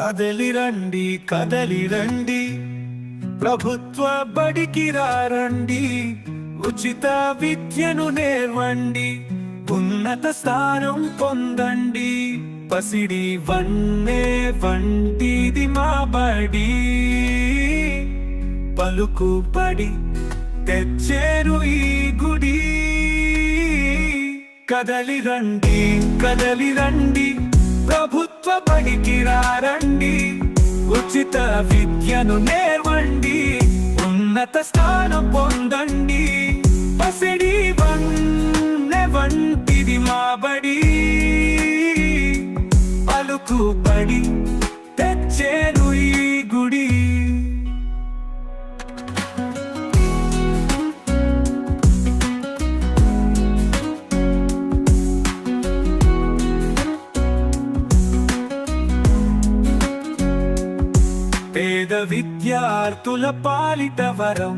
కదలిరండి కదలిరండి, ప్రభుత్వ బడికి రండి, ఉచిత విద్యను నేర్వండి, ఉన్నత స్థానం పొందండి. పసిడి వన్నే వంటిది మా బడి, పలుకుబడి తెచ్చేరు ఈ గుడి. కదలిరండి కదలిరండి, ప్రభుత్వ బడికి రండి, ఉచిత విద్యను నేర్వండి, ఉన్నత స్థానం పొందండి. పసిడి వన్నె వంటిది మా బడి, పలుకుబడి తెచ్చేను ఈ గుడి. పేద విద్యార్థుల పాలిట వరం,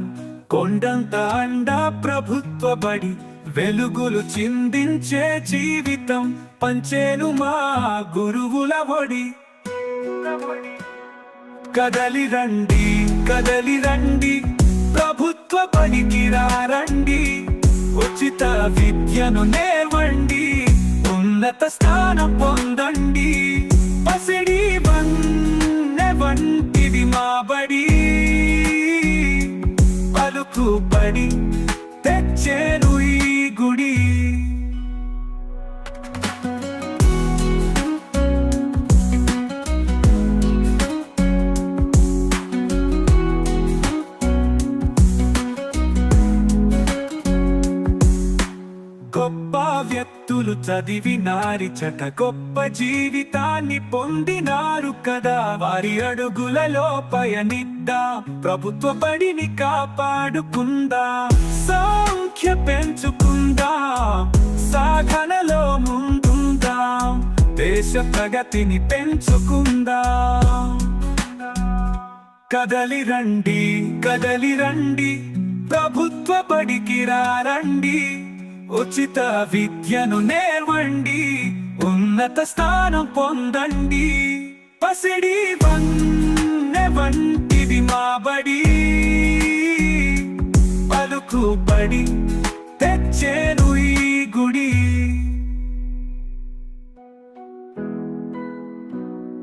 కొండంత అండా ప్రభుత్వ బడి, వెలుగులు చిందించే జీవితం పంచేను మా గురువుల ఒడి. కదలిరండి కదలిరండి, ప్రభుత్వ బడికి రండి, ఉచిత విద్యను నేర్వండి, ఉన్నత స్థానం పొందండి. పసిడి వన్నె వంటిది మా బడి, పలుకుబడి తెచ్చేను ఈ గుడి. గొప్ప వ్యక్తులు చదివినారి చట, గొప్ప జీవితాన్ని పొందినారు కదా, వారి అడుగులలో పయనిద్దాం, ప్రభుత్వ బడిని కాపాడుకుందాం, సంఖ్య పెంచుకుందాం, సాధనలో ముందుందాం, దేశ ప్రగతిని పెంచుకుందాం. కదలిరండి కదలిరండి, ప్రభుత్వ బడికి రండి, ఉచిత విద్యను నేర్వండి, ఉన్నత స్థానం పొందండి. పసిడి వన్నె వంటిది మా బడి, పలుకుబడి తెచ్చేను